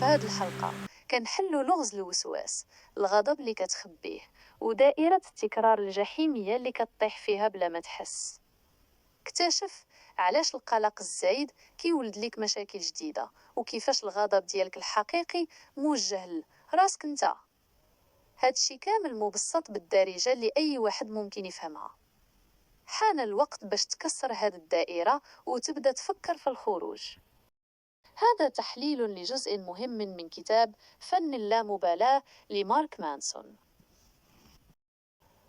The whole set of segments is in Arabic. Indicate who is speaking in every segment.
Speaker 1: في هذه الحلقة كنحلوا لغز الوسواس، الغضب اللي كتخبيه، ودائرة التكرار الجحيمية اللي كتطيح فيها بلا ما تحس. اكتشف علاش القلق الزايد كيولد ليك مشاكل جديدة، وكيفاش الغضب ديالك الحقيقي موجه لراسك انت. هادشي كامل مبسط بالدارجة اللي أي واحد ممكن يفهمها. حان الوقت باش تكسر هاد الدائرة وتبدأ تفكر في الخروج. هذا تحليل لجزء مهم من كتاب فن اللامبالاة لمارك مانسون.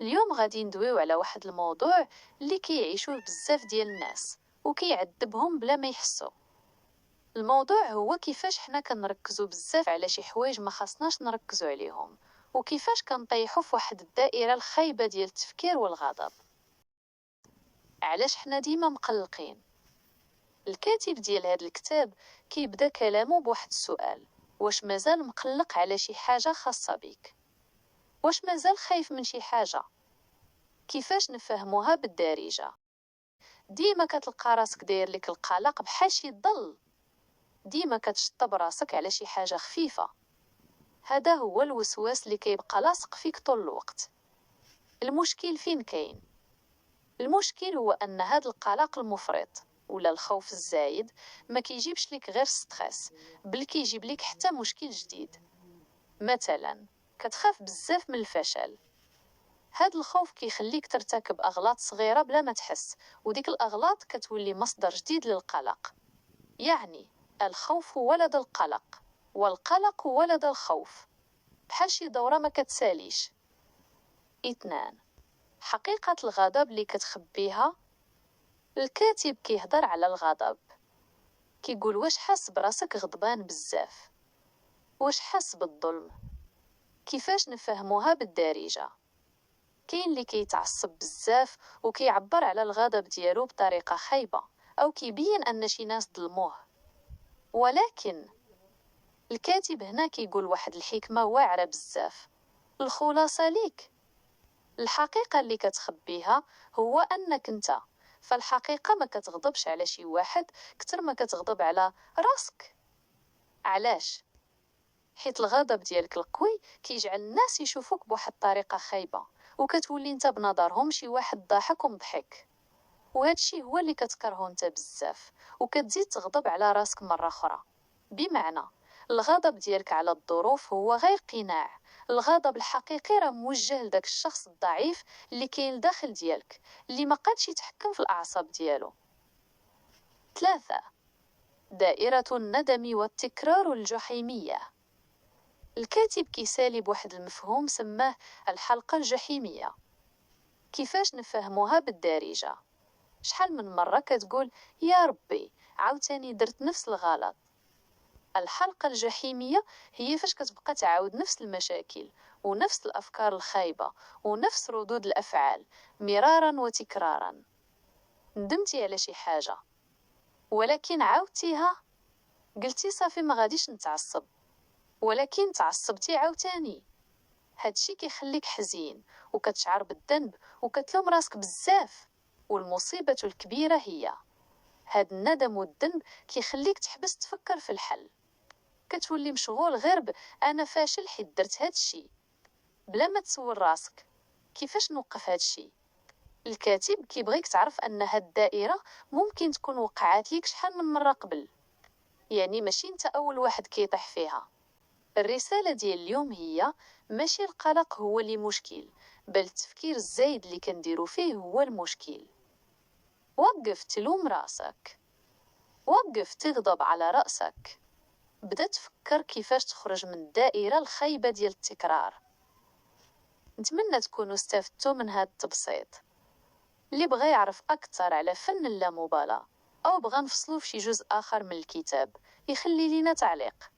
Speaker 1: اليوم غادي ندويو على واحد الموضوع اللي كيعيشوه بزاف ديال الناس وكيعذبهم بلا ما يحسوا. الموضوع هو كيفاش حنا كنركزوا بزاف على شي حوايج ما خاصناش نركزوا عليهم، وكيفاش كنطيحوا في واحد الدائرة الخايبة ديال التفكير والغضب. علاش حنا ديما مقلقين؟ الكاتب ديال هذا الكتاب كيبدا كلامه بواحد السؤال: واش مازال مقلق على شي حاجة خاصة بيك؟ واش مازال خايف من شي حاجة؟ كيفاش نفهموها بالدارجة؟ ديما كتلقى راسك داير لك القلق بحال شي ظل، ديما كتشطب راسك على شي حاجة خفيفة. هذا هو الوسواس اللي كيبقى لاصق فيك طول الوقت. المشكل فين كاين؟ المشكل هو أن هذا القلق المفرط ولا الخوف الزايد ما كيجيبش لك غير ستريس، بل كيجيب لك حتى مشكل جديد. مثلا كتخاف بزاف من الفشل، هاد الخوف كيخليك ترتكب أغلاط صغيرة بلا ما تحس، وديك الأغلاط كتولي مصدر جديد للقلق. يعني الخوف ولد القلق، والقلق ولد الخوف، بحال شي دورة ما كتساليش. 2. حقيقة الغضب اللي كتخبيها. الكاتب كيهضر على الغضب، كيقول واش حاس براسك غضبان بزاف؟ واش حاس بالظلم؟ كيفاش نفهموها بالدارجة؟ كاين اللي كيتعصب بزاف وكيعبر على الغضب ديالو بطريقة خايبة، أو كيبين أن شي ناس ظلموه. ولكن الكاتب هنا كيقول واحد الحكمة واعرة بزاف. الخلاصة ليك، الحقيقة اللي كتخبيها هو أنك انت فالحقيقة ما كتغضبش على شي واحد كتر ما كتغضب على راسك. علاش؟ حيت الغضب ديالك القوي كيجعل الناس يشوفوك بواحد الطريقة خايبة، وكتولي انت بنظرهم شي واحد ضاحك ومضحك، وهادشي هو اللي كتكرهو انت بزاف، وكتزيد تغضب على راسك مرة أخرى. بمعنى الغضب ديالك على الظروف هو غير قناع. الغضب الحقيقي راه موجه لداك الشخص الضعيف اللي كاين داخل ديالك، اللي ما قادش يتحكم في الأعصاب ديالو. 3. دائرة الندم والتكرار الجحيمية. الكاتب كيسالي بواحد المفهوم سماه الحلقة الجحيمية. كيفاش نفهموها بالدارجة؟ شحال من مرة كتقول يا ربي عاوتاني درت نفس الغلط؟ الحلقة الجحيمية هي فاش كتبقى تعاود نفس المشاكل ونفس الأفكار الخايبة ونفس ردود الأفعال مرارا وتكرارا. ندمتي على شي حاجة ولكن عاودتيها، قلتي صافي ما غاديش نتعصب، ولكن تعصبتي عاوتاني. هادشي كيخليك حزين وكتشعر بالذنب وكتلوم راسك بزاف. والمصيبة الكبيرة هي هاد الندم والذنب كيخليك تحبس تفكر في الحل. كتولي مشغول غير أنا فاشل حيت درت هادشي، بلا ما تسول راسك كيفاش نوقف هادشي. الكاتب كيبغيك تعرف أن هاد الدائرة ممكن تكون وقعات ليك شحال من مرة قبل، يعني ماشي انت أول واحد كيطيح فيها. الرسالة ديال اليوم هي ماشي القلق هو اللي مشكل، بل التفكير الزايد اللي كنديرو فيه هو المشكل. وقف تلوم راسك، وقف تغضب على رأسك، بدا تفكر كيفاش تخرج من الدائرة الخايبة ديال التكرار. نتمنى تكونوا استفدتوا من هذا التبسيط. اللي بغى يعرف أكثر على فن اللامبالاة أو بغى نفصلو في شي جزء آخر من الكتاب يخلي لينا تعليق.